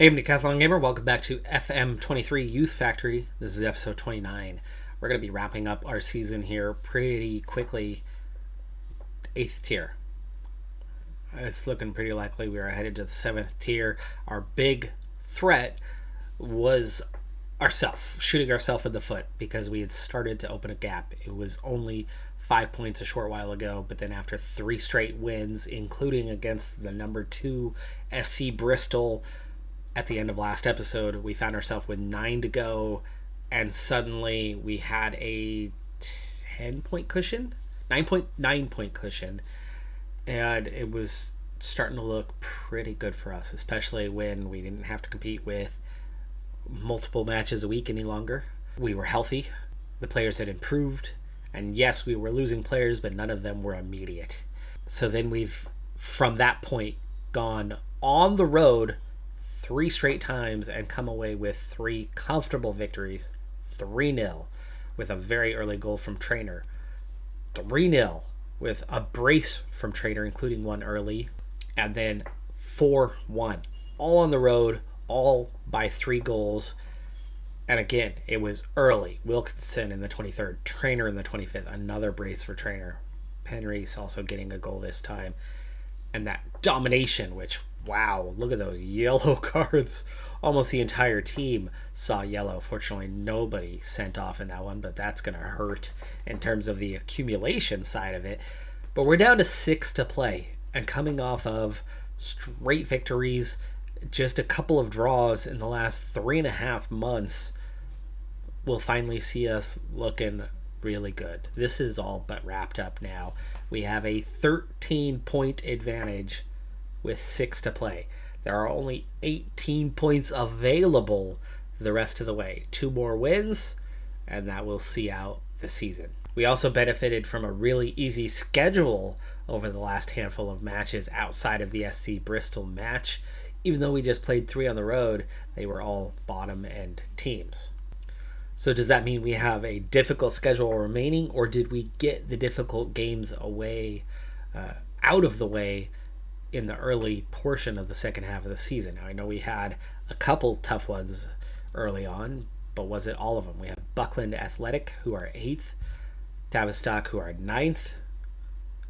Hey, I'm Decathlon Gamer. Welcome back to FM23 Youth Factory. This is episode 29. We're going to be wrapping up our season here pretty quickly. 8th tier. It's looking pretty likely we are headed to the 7th tier. Our big threat was shooting ourselves in the foot because we had started to open a gap. It was only 5 points a short while ago, but then after 3 straight wins, including against the number 2 FC Bristol, at the end of last episode, we found ourselves with 9 to go, and suddenly we had a 10-point cushion, 9.9-point cushion, and it was starting to look pretty good for us, especially when we didn't have to compete with multiple matches a week any longer. We were healthy, the players had improved, and yes, we were losing players, but none of them were immediate. So then we've, from that point, gone on the road 3 straight times and come away with 3 comfortable victories. 3-0 with a very early goal from Trainer. 3-0 with a brace from Trainer, including one early. And then 4-1. All on the road, all by 3 goals. And again, it was early. Wilkinson in the 23rd, Trainer in the 25th, another brace for Trainer. Penreese also getting a goal this time. And that domination, which, wow, look at those yellow cards. Almost the entire team saw yellow. Fortunately, nobody sent off in that one, but that's going to hurt in terms of the accumulation side of it. But we're down to 6 to play, and coming off of straight victories, just a couple of draws in the last 3.5 months, will finally see us looking really good. This is all but wrapped up now. We have a 13-point advantage with 6 to play. There are only 18 points available the rest of the way. 2 more wins, and that will see out the season. We also benefited from a really easy schedule over the last handful of matches outside of the FC Bristol match. Even though we just played 3 on the road, they were all bottom-end teams. So does that mean we have a difficult schedule remaining, or did we get the difficult games out of the way in the early portion of the second half of the season? Now, I know we had a couple tough ones early on, but was it all of them? We have Buckland Athletic, who are 8th, Tavistock, who are 9th,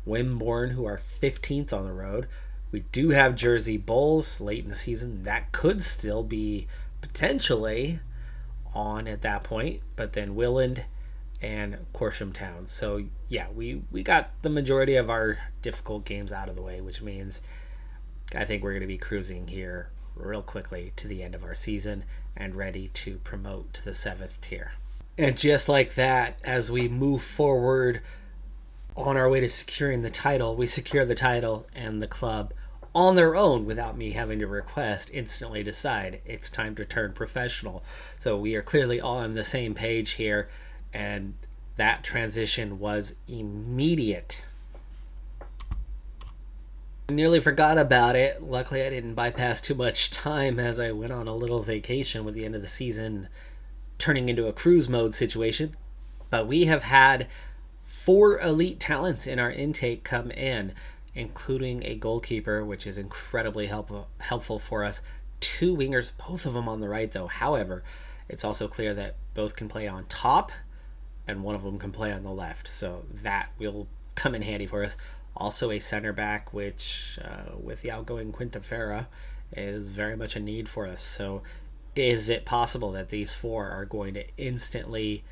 Wimborne, who are 15th on the road. We do have Jersey Bulls late in the season. That could still be potentially on at that point, but then Willand and Corsham Town. So yeah, we got the majority of our difficult games out of the way, which means I think we're going to be cruising here real quickly to the end of our season and ready to promote to the 7th tier. And just like that, as we move forward on our way to securing the title, we secure the title, and the club on their own, without me having to request, instantly decide it's time to turn professional. So we are clearly all on the same page here, and that transition was immediate. I nearly forgot about it. Luckily, I didn't bypass too much time as I went on a little vacation with the end of the season turning into a cruise mode situation. But we have had 4 elite talents in our intake come in, including a goalkeeper, which is incredibly helpful for us. 2 wingers, both of them on the right, though. However, it's also clear that both can play on top, and one of them can play on the left. So that will come in handy for us. Also a center back, which, with the outgoing Quintafera, is very much a need for us. So is it possible that these 4 are going to instantly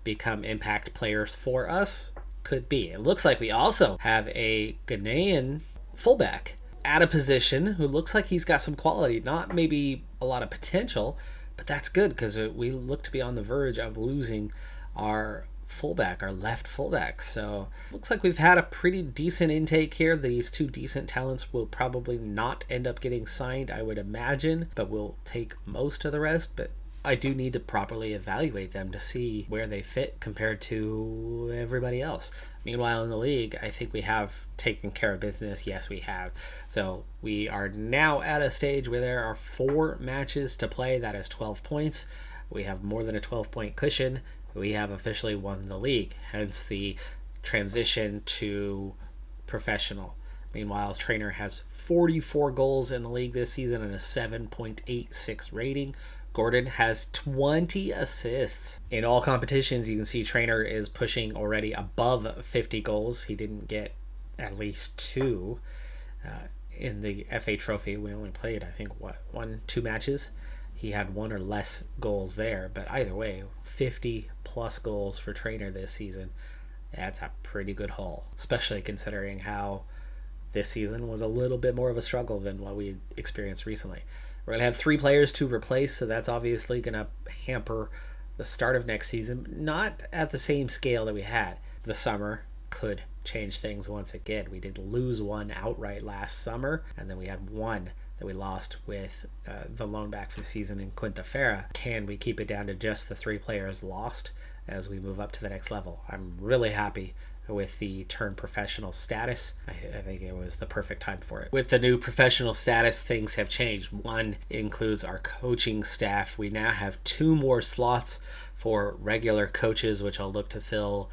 become impact players for us? Could be. It looks like we also have a Ghanaian fullback at a position who looks like he's got some quality, not maybe a lot of potential, but that's good because we look to be on the verge of losing our fullback, our left fullback. So looks like we've had a pretty decent intake here. These 2 decent talents will probably not end up getting signed, I would imagine, but we'll take most of the rest. But I do need to properly evaluate them to see where they fit compared to everybody else. Meanwhile, in the league, I think we have taken care of business. Yes, we have. So we are now at a stage where there are 4 matches to play. That is 12 points. We have more than a 12-point cushion. We have officially won the league, hence the transition to professional. Meanwhile, Trainer has 44 goals in the league this season and a 7.86 rating. Gordon has 20 assists. In all competitions, you can see Trainer is pushing already above 50 goals. He didn't get at least 2 in the FA Trophy. We only played, I think, 2 matches. He had 1 or less goals there. But either way, 50 plus goals for Trainer this season. That's a pretty good haul, especially considering how this season was a little bit more of a struggle than what we experienced recently. We're going to have 3 players to replace, so that's obviously going to hamper the start of next season. Not at the same scale that we had. The summer could change things once again. We did lose 1 outright last summer, and then we had 1 that we lost with the loan back for the season in Quintafera. Can we keep it down to just the 3 players lost as we move up to the next level? I'm really happy with the turn professional status. I think it was the perfect time for it. With the new professional status, things have changed. 1 includes our coaching staff. We now have 2 more slots for regular coaches, which I'll look to fill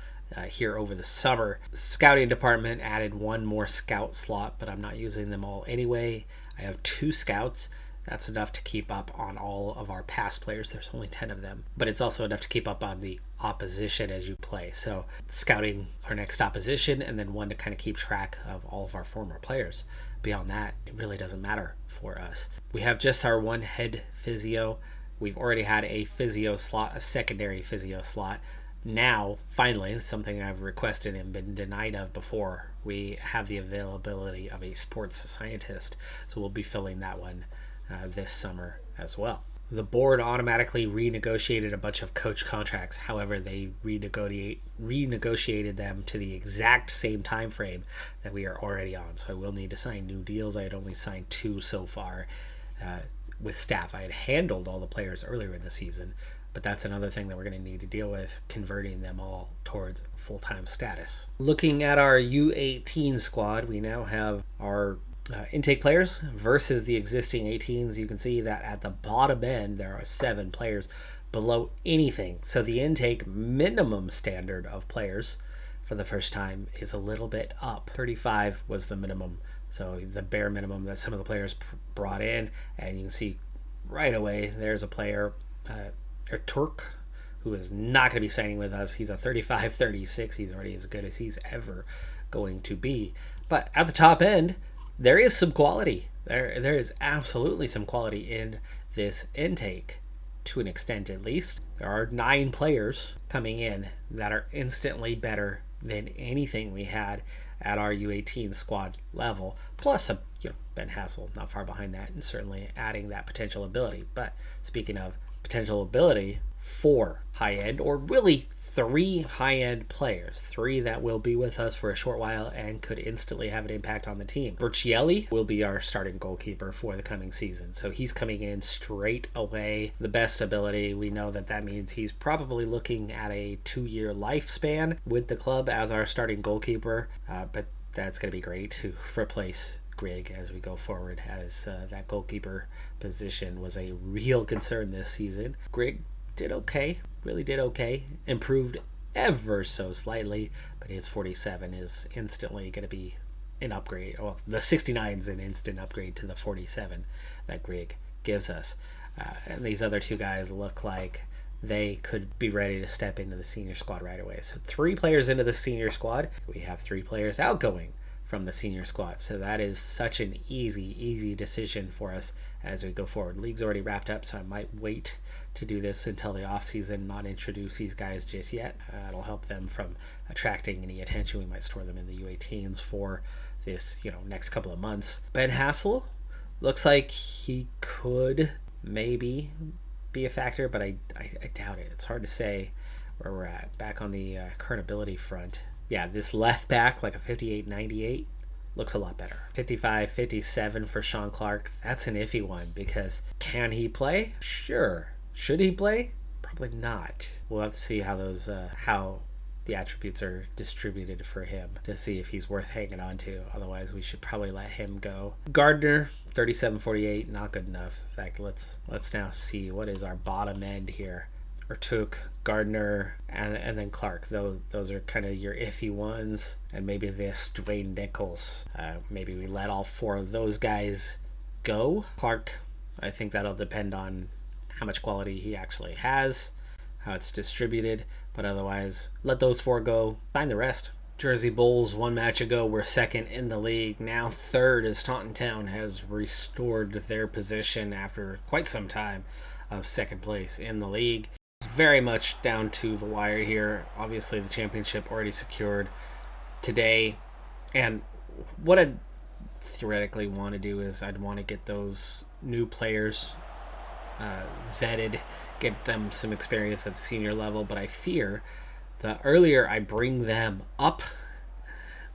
here over the summer. Scouting department added 1 more scout slot, but I'm not using them all anyway. I have 2 scouts. That's enough to keep up on all of our past players. There's only 10 of them. But it's also enough to keep up on the opposition as you play. So scouting our next opposition, and then 1 to kind of keep track of all of our former players. Beyond that, it really doesn't matter for us. We have just our 1 head physio. We've already had a physio slot, a secondary physio slot. Now, finally, something I've requested and been denied of before, we have the availability of a sports scientist. So we'll be filling that one this summer as well. The board automatically renegotiated a bunch of coach contracts. However, they renegotiated them to the exact same time frame that we are already on. So I will need to sign new deals. I had only signed 2 so far with staff. I had handled all the players earlier in the season, but that's another thing that we're going to need to deal with, converting them all towards full-time status. Looking at our U18 squad, we now have our intake players versus the existing 18s. You can see that at the bottom end there are 7 players below anything. So the intake minimum standard of players for the first time is a little bit up. 35 was the minimum, so the bare minimum that some of the players brought in. And you can see right away there's a player, a Turk, who is not going to be signing with us. He's a 35-36. He's already as good as he's ever going to be. But at the top end, there is some quality. There is absolutely some quality in this intake, to an extent at least. There are 9 players coming in that are instantly better than anything we had at our U18 squad level. Plus, Ben Hassel not far behind that, and certainly adding that potential ability. But speaking of potential ability, 4 high-end, or really 3 high-end players, 3 that will be with us for a short while and could instantly have an impact on the team. Berchielli will be our starting goalkeeper for the coming season, so he's coming in straight away. The best ability, we know that means he's probably looking at a 2-year lifespan with the club as our starting goalkeeper, but that's going to be great to replace Greg as we go forward, as that goalkeeper position was a real concern this season. Greg did okay, really did okay, improved ever so slightly, but his 47 is instantly going to be an upgrade. Well, the 69 is an instant upgrade to the 47 that Greg gives us. And these other 2 guys look like they could be ready to step into the senior squad right away. So 3 players into the senior squad. We have 3 players outgoing from the senior squad. So that is such an easy decision for us as we go forward. League's already wrapped up, so I might wait to do this until the off season, not introduce these guys just yet. It'll help them from attracting any attention. We might store them in the U18s for this, next couple of months. Ben Hassel looks like he could maybe be a factor, but I doubt it. It's hard to say where we're at. Back on the current ability front, yeah, this left back, like a 58-98, looks a lot better. 55-57 for Sean Clark. That's an iffy one, because can he play? Sure. Should he play? Probably not. We'll have to see how the attributes are distributed for him to see if he's worth hanging on to. Otherwise, we should probably let him go. Gardner, 37-48, not good enough. In fact, let's now see what is our bottom end here. Urtuk, Gardner, and then Clark. Those are kind of your iffy ones, and maybe this Dwayne Nichols. Maybe we let all 4 of those guys go. Clark, I think that'll depend on how much quality he actually has, how it's distributed, but otherwise, let those 4 go. Sign the rest. Jersey Bulls 1 match ago were 2nd in the league, now 3rd as Taunton Town has restored their position after quite some time of 2nd place in the league. Very much down to the wire here. Obviously the championship already secured today, and what I'd theoretically want to do is I'd want to get those new players vetted, get them some experience at the senior level, but I fear the earlier I bring them up,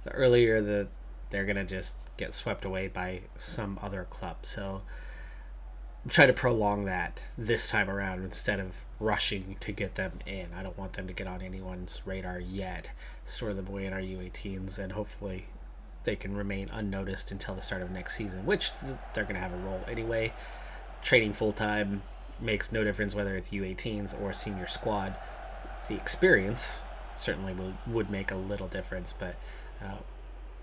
the earlier that they're going to just get swept away by some other club. So I'm trying to prolong that this time around instead of rushing to get them in. I don't want them to get on anyone's radar yet. Store them away in our U18s, and hopefully they can remain unnoticed until the start of next season, which they're going to have a role anyway. Training full-time makes no difference whether it's U18s or senior squad. The experience certainly would make a little difference, but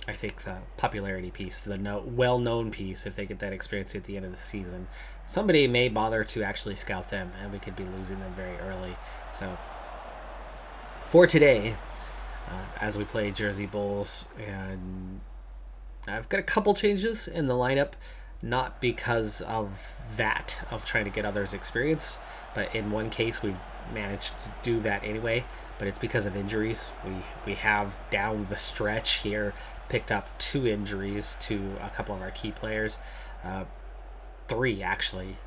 I think the popularity piece, the well-known piece, if they get that experience at the end of the season, somebody may bother to actually scout them, and we could be losing them very early. So for today, as we play Jersey Bulls, and I've got a couple changes in the lineup, not because of that, of trying to get others experience, but in one case we've managed to do that anyway, but it's because of injuries. We have down the stretch here picked up 2 injuries to a couple of our key players, 3 actually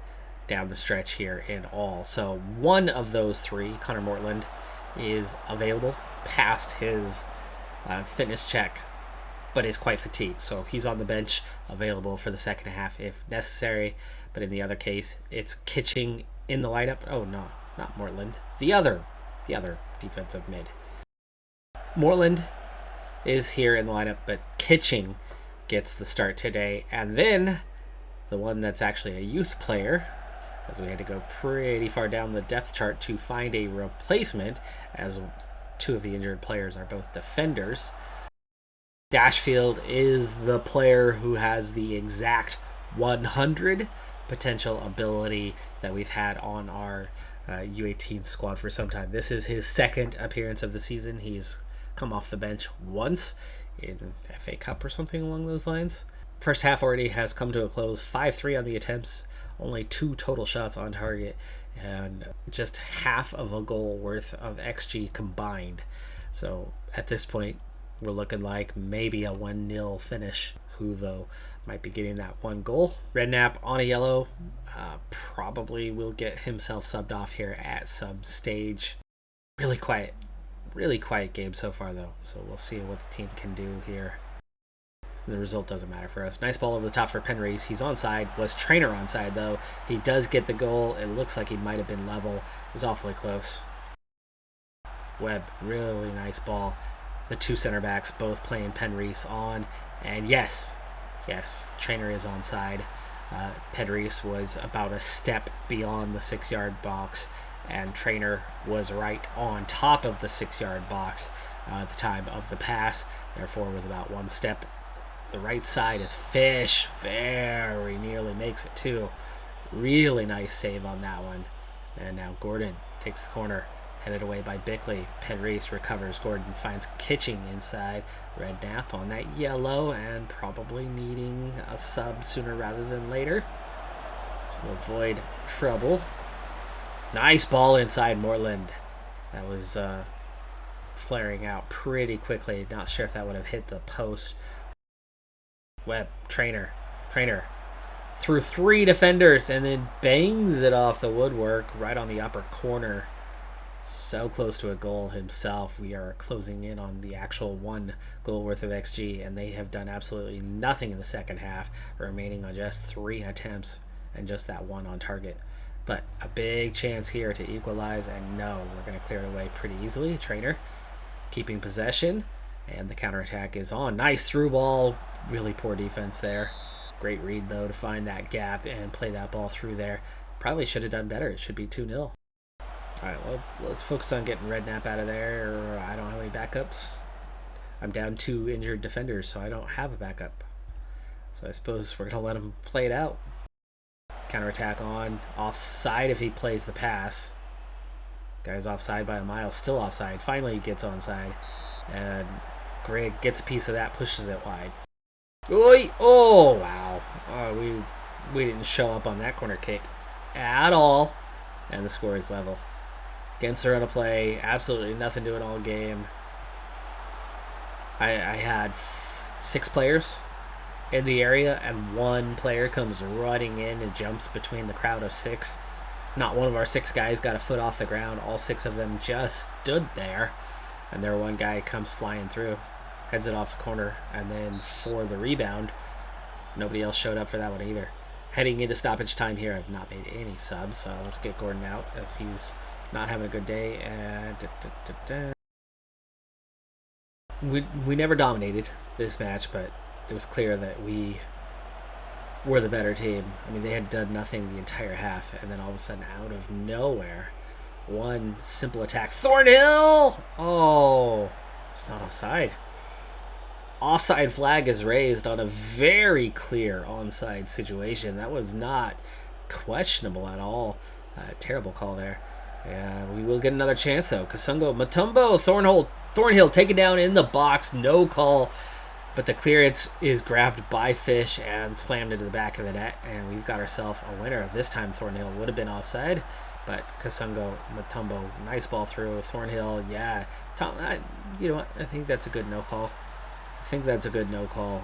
down the stretch here in all. So one of those 3, Connor Mortland, is available past his fitness check, but is quite fatigued, so he's on the bench, available for the second half if necessary. But in the other case, it's Kitching in the lineup. Oh no, not Mortland, the other defensive mid. Mortland is here in the lineup, but Kitching gets the start today. And then the one that's actually a youth player, as we had to go pretty far down the depth chart to find a replacement, as 2 of the injured players are both defenders. Dashfield is the player who has the exact 100 potential ability that we've had on our U18 squad for some time. This is his 2nd appearance of the season. He's come off the bench once in FA Cup or something along those lines. First half already has come to a close. 5-3 on the attempts, only 2 total shots on target, and just half of a goal worth of XG combined. So at this point, we're looking like maybe a 1-0 finish. Who, though, might be getting that 1 goal. Redknapp on a yellow. Probably will get himself subbed off here at some stage. Really quiet game so far, though. So we'll see what the team can do here. The result doesn't matter for us. Nice ball over the top for Penrese. He's onside. Was Trainer onside, though. He does get the goal. It looks like he might have been level. It was awfully close. Webb, really nice ball. The 2 center backs both playing Penrese on. And yes, Trainer is onside. Penrese was about a step beyond the 6-yard box, and Trainer was right on top of the 6-yard box at the time of the pass. Therefore, was about 1 step. The right side is Fish. Very nearly makes it too. Really nice save on that one. And now Gordon takes the corner. Headed away by Bickley. Penrese recovers. Gordon finds Kitching inside. Redknapp on that yellow and probably needing a sub sooner rather than later to avoid trouble. Nice ball inside Mortland. That was flaring out pretty quickly. Not sure if that would have hit the post. Webb, Trainer through 3 defenders and then bangs it off the woodwork right on the upper corner. So close to a goal himself. We are closing in on the actual 1 goal worth of XG, and they have done absolutely nothing in the second half, remaining on just 3 attempts and just that 1 on target. But a big chance here to equalize, and no, we're going to clear it away pretty easily. Trainer keeping possession, and the counterattack is on. Nice through ball. Really poor defense there. Great read, though, to find that gap and play that ball through there. Probably should have done better. It should be 2-0. Alright, well, let's focus on getting Redknapp out of there. I don't have any backups. I'm down 2 injured defenders, so I don't have a backup. So I suppose we're going to let him play it out. Counterattack on. Offside if he plays the pass. Guy's offside by a mile. Still offside. Finally he gets onside. And Greg gets a piece of that, pushes it wide. Oi! Oh, wow. We didn't show up on that corner kick at all. And the score is level. Against the run of play. Absolutely nothing doing all game. I had 6 players in the area, and 1 player comes running in and jumps between the crowd of 6. Not one of our 6 guys got a foot off the ground. All 6 of them just stood there. And their one guy comes flying through, heads it off the corner, and then for the rebound, nobody else showed up for that one either. Heading into stoppage time here, I've not made any subs, so let's get Gordon out as he's not having a good day. And we never dominated this match, but it was clear that we were the better team. I mean, they had done nothing the entire half, and then all of a sudden, out of nowhere, one simple attack. Thornhill! Oh, it's not offside. Offside flag is raised on a very clear onside situation. That was not questionable at all. Terrible call there. We will get another chance, though. Kasungo, Mutombo, Thornhill taken down in the box. No call. But the clearance is grabbed by Fish and slammed into the back of the net. And we've got ourselves a winner. This time Thornhill would have been offside. But Kasungo, Mutombo, nice ball through. Thornhill, yeah. You know what? I think that's a good no call.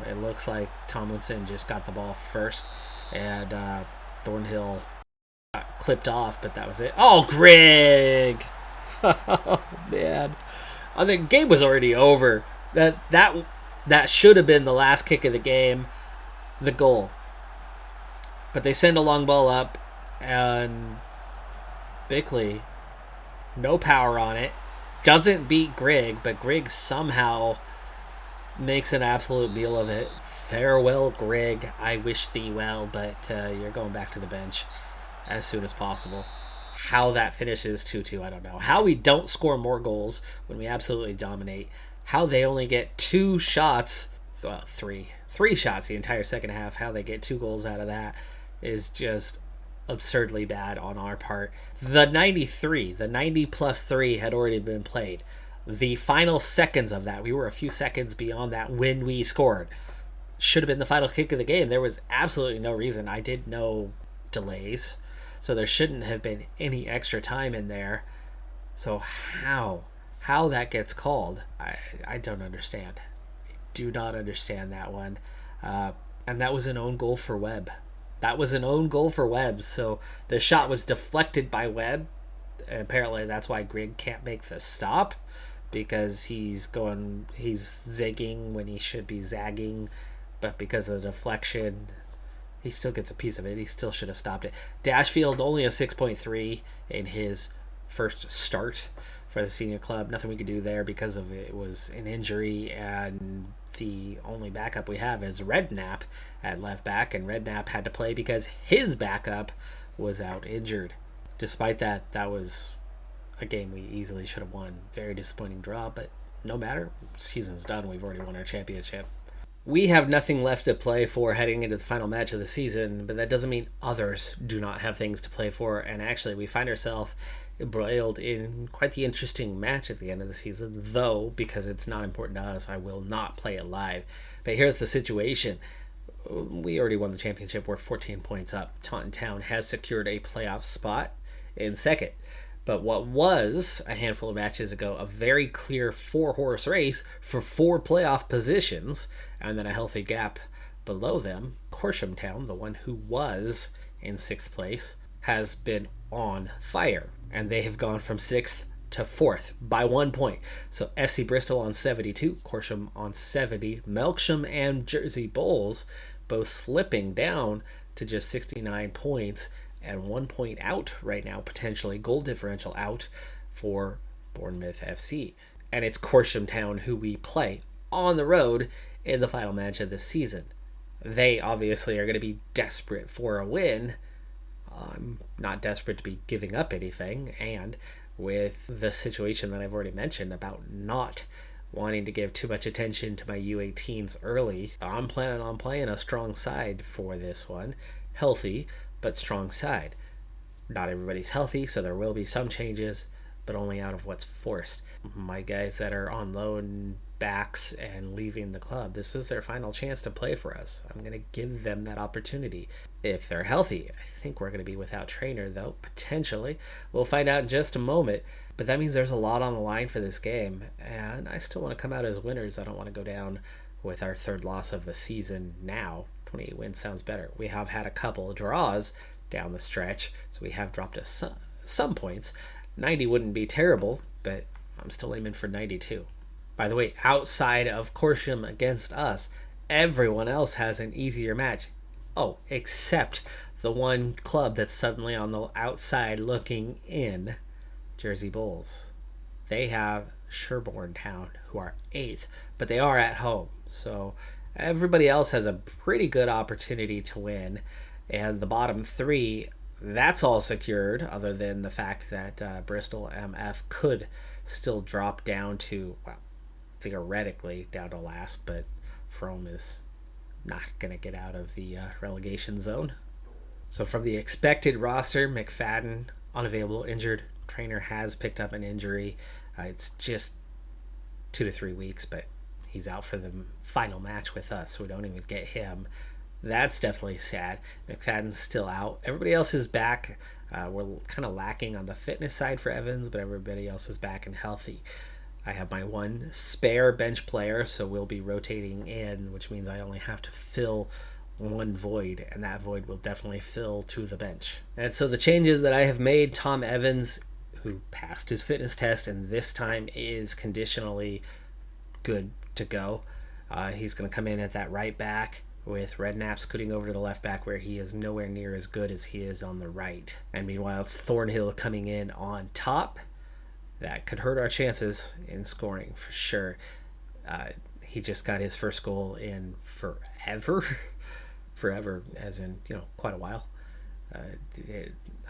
It looks like Tomlinson just got the ball first. And Thornhill got clipped off, but that was it. Oh, Greg! Oh, man. I think the game was already over. That should have been the last kick of the game, the goal. But they send a long ball up, and Bickley, no power on it, doesn't beat Greg, but Greg somehow makes an absolute meal of it. Farewell, Greg. I wish thee well, but you're going back to the bench as soon as possible. How that finishes 2-2, I don't know. How we don't score more goals when we absolutely dominate. How they only get 2 shots, well, 3 shots the entire second half. How they get 2 goals out of that is just absurdly bad on our part. The 90 plus 3 had already been played. The final seconds of that, we were a few seconds beyond that when we scored. Should have been the final kick of the game. There was absolutely no reason. I did no delays, so there shouldn't have been any extra time in there. So how that gets called, I don't understand. I do not understand that one. And that was an own goal for Webb. So the shot was deflected by Webb. Apparently that's why Greg can't make the stop, because he's zigging when he should be zagging, but because of the deflection, he still gets a piece of it. He still should have stopped it. Dashfield only a 6.3 in his first start for the senior club. Nothing we could do there because of it was an injury, and the only backup we have is Redknapp at left back, and Redknapp had to play because his backup was out injured. Despite that, that was a game we easily should have won. Very disappointing draw, but no matter. Season's done. We've already won our championship. We have nothing left to play for heading into the final match of the season, but that doesn't mean others do not have things to play for. And actually, we find ourselves embroiled in quite the interesting match at the end of the season, though, because it's not important to us, I will not play it live. But here's the situation. We already won the championship. We're 14 points up. Taunton Town has secured a playoff spot in second. But what was, a handful of matches ago, a very clear 4-horse race for 4 playoff positions, and then a healthy gap below them, Horsham Town, the one who was in 6th place, has been on fire. And they have gone from 6th to 4th by 1 point. So FC Bristol on 72, Horsham on 70, Melksham and Jersey Bulls both slipping down to just 69 points, and 1 point out right now, potentially goal differential out for Bournemouth FC. And it's Horsham Town who we play on the road in the final match of this season. They obviously are going to be desperate for a win. I'm not desperate to be giving up anything, and with the situation that I've already mentioned about not wanting to give too much attention to my U18s early. I'm planning on playing a strong side for this one. Healthy, but strong side. Not everybody's healthy, so there will be some changes, but only out of what's forced. My guys that are on loan backs and leaving the club, this is their final chance to play for us. I'm going to give them that opportunity. If they're healthy, I think we're going to be without trainer, though, potentially. We'll find out in just a moment, but that means there's a lot on the line for this game, and I still want to come out as winners. I don't want to go down with our third loss of the season now. 28 wins sounds better. We have had a couple of draws down the stretch, so we have dropped some points. 90 wouldn't be terrible, but I'm still aiming for 92. By the way, outside of Corsham against us, everyone else has an easier match. Oh, except the one club that's suddenly on the outside looking in, Jersey Bulls. They have Sherborne Town, who are 8th, but they are at home. So everybody else has a pretty good opportunity to win. And the bottom 3, that's all secured, other than the fact that Bristol MF could still drop down to, well, theoretically down to last, but Frome is not going to get out of the relegation zone. So from the expected roster, McFadden, unavailable, injured. Trainer has picked up an injury. It's just 2 to 3 weeks, but he's out for the final match with us, so we don't even get him. That's definitely sad. McFadden's still out. Everybody else is back. We're kind of lacking on the fitness side for Evans, but everybody else is back and healthy. I have my one spare bench player, so we'll be rotating in, which means I only have to fill one void, and that void will definitely fill to the bench. And so the changes that I have made, Tom Evans, who passed his fitness test and this time is conditionally good to go. He's going to come in at that right back, with Redknapp scooting over to the left back, where he is nowhere near as good as he is on the right. And meanwhile, it's Thornhill coming in on top. That could hurt our chances in scoring for sure. He just got his first goal in forever, as in, quite a while.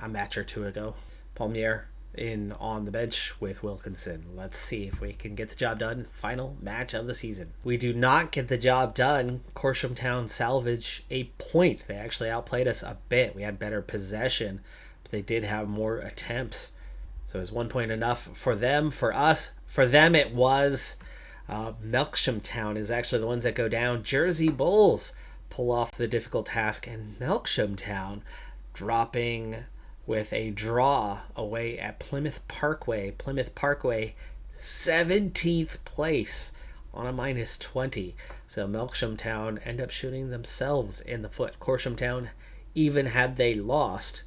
A match or two ago. Palmier in on the bench with Wilkinson. Let's see if we can get the job done. Final match of the season. We do not get the job done. Corsham Town salvage a point. They actually outplayed us a bit. We had better possession, but they did have more attempts. So is 1 point enough for them? For us? For them it was. Melksham Town is actually the ones that go down. Jersey Bulls pull off the difficult task, and Melksham Town dropping with a draw away at Plymouth Parkway. Plymouth Parkway, 17th place on a -20. So Melksham Town end up shooting themselves in the foot. Corsham Town, even had they lost,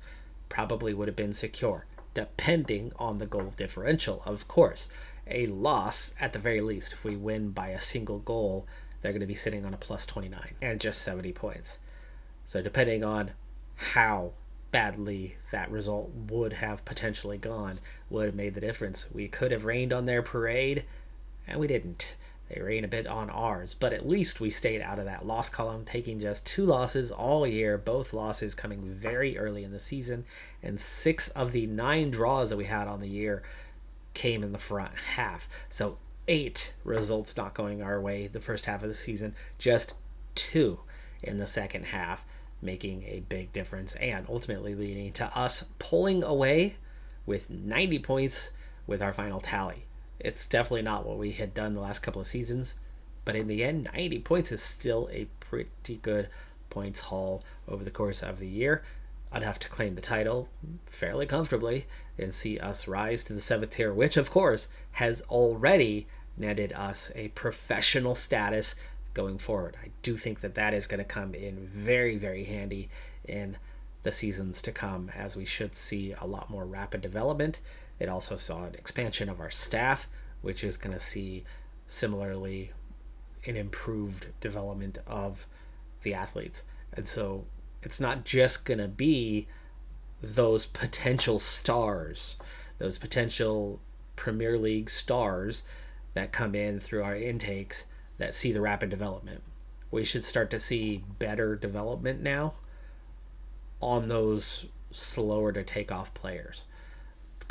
probably would have been secure, depending on the goal differential, of course. A loss, at the very least, if we win by a single goal, they're going to be sitting on a +29 and just 70 points. So depending on how badly that result would have potentially gone, would have made the difference. We could have rained on their parade, and we didn't. They rained a bit on ours, but at least we stayed out of that loss column, taking just 2 losses all year, both losses coming very early in the season, and 6 of the 9 draws that we had on the year came in the front half. So 8 results not going our way the first half of the season, just 2 in the second half, making a big difference and ultimately leading to us pulling away with 90 points with our final tally. It's definitely not what we had done the last couple of seasons, but in the end, 90 points is still a pretty good points haul over the course of the year. Enough to claim the title fairly comfortably and see us rise to the 7th tier, which of course has already netted us a professional status going forward. I do think that is going to come in very, very handy in the seasons to come, as we should see a lot more rapid development. It also saw an expansion of our staff, which is going to see similarly an improved development of the athletes. And so it's not just going to be those potential stars, those potential Premier League stars that come in through our intakes that see the rapid development. We should start to see better development now on those slower to take off players.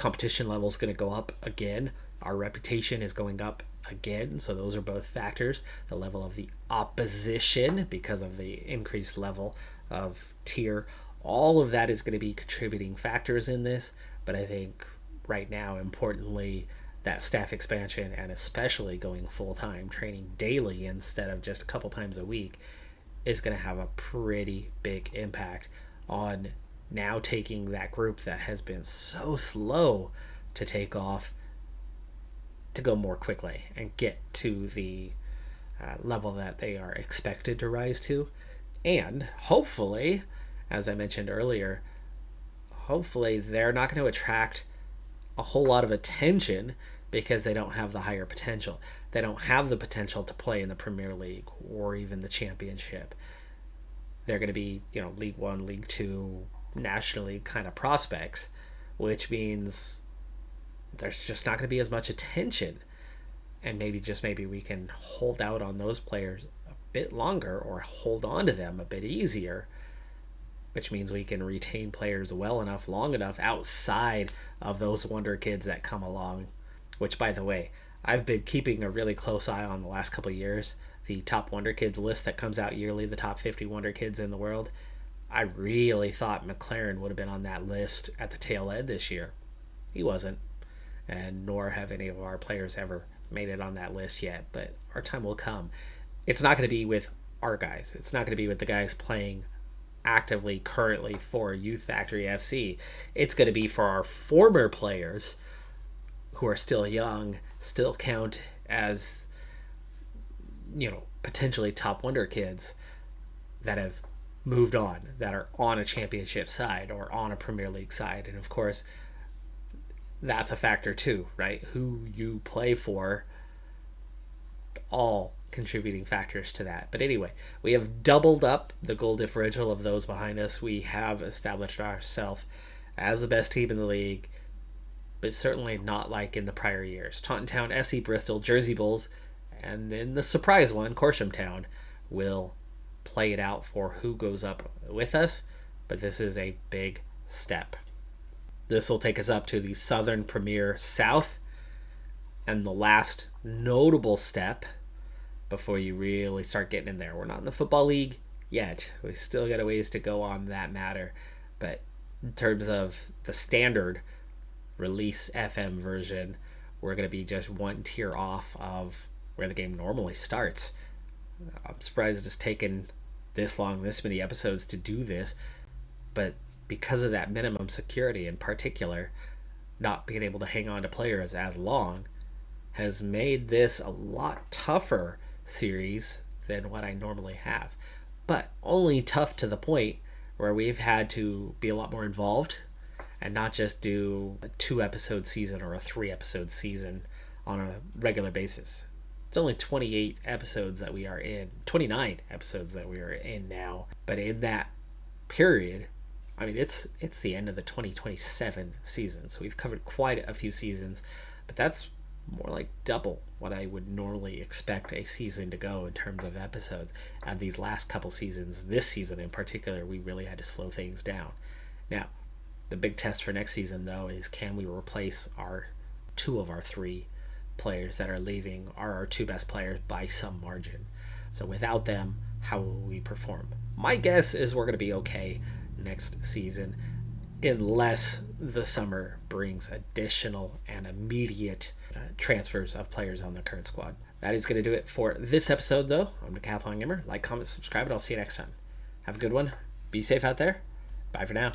competition level is going to go up again. Our reputation is going up again. So those are both factors. The level of the opposition, because of the increased level of tier, all of that is going to be contributing factors in this. But I think right now, importantly, that staff expansion, and especially going full-time, training daily instead of just a couple times a week, is going to have a pretty big impact on now taking that group that has been so slow to take off to go more quickly and get to the level that they are expected to rise to. And hopefully, as I mentioned earlier, hopefully they're not going to attract a whole lot of attention because they don't have the higher potential. They don't have the potential to play in the Premier League or even the Championship. They're going to be, League One, League Two, National League kind of prospects, which means there's just not going to be as much attention. And maybe we can hold out on those players a bit longer or hold on to them a bit easier, which means we can retain players well enough, long enough outside of those wonder kids that come along, which, by the way, I've been keeping a really close eye on the last couple of years. The top wonder kids list that comes out yearly, the top 50 wonder kids in the world. I really thought McLaren would have been on that list at the tail end this year. He wasn't, and nor have any of our players ever made it on that list yet, but our time will come. It's not going to be with our guys. It's not going to be with the guys playing actively currently for Youth Factory FC. It's going to be for our former players who are still young, still count as, potentially top wonder kids that have moved on, that are on a championship side or on a Premier League side. And of course, that's a factor too, right? Who you play for, all contributing factors to that. But anyway, we have doubled up the goal differential of those behind us. We have established ourselves as the best team in the league, but certainly not like in the prior years. Taunton Town, FC Bristol, Jersey Bulls, and then the surprise one, Corsham Town, will play it out for who goes up with us, but this is a big step. This will take us up to the Southern Premier South, and the last notable step before you really start getting in there. We're not in the Football League yet. We still got a ways to go on that matter, but in terms of the standard release FM version, we're going to be just one tier off of where the game normally starts. I'm surprised it's taken this long, this many episodes to do this, but because of that minimum security in particular, not being able to hang on to players as long has made this a lot tougher series than what I normally have. But only tough to the point where we've had to be a lot more involved and not just do a 2-episode season or a 3-episode season on a regular basis. It's only 28 episodes that we are in, 29 episodes that we are in now. But in that period, it's the end of the 2027 season. So we've covered quite a few seasons, but that's more like double what I would normally expect a season to go in terms of episodes. And these last couple seasons, this season in particular, we really had to slow things down. Now, the big test for next season, though, is can we replace two of our 3 players that are leaving are our 2 best players by some margin. So without them, how will we perform? My guess is we're going to be okay next season unless the summer brings additional and immediate transfers of players on the current squad. That is going to do it for this episode, though. I'm Decathlon Gamer. Like, comment, subscribe, and I'll see you next time. Have a good one. Be safe out there. Bye for now.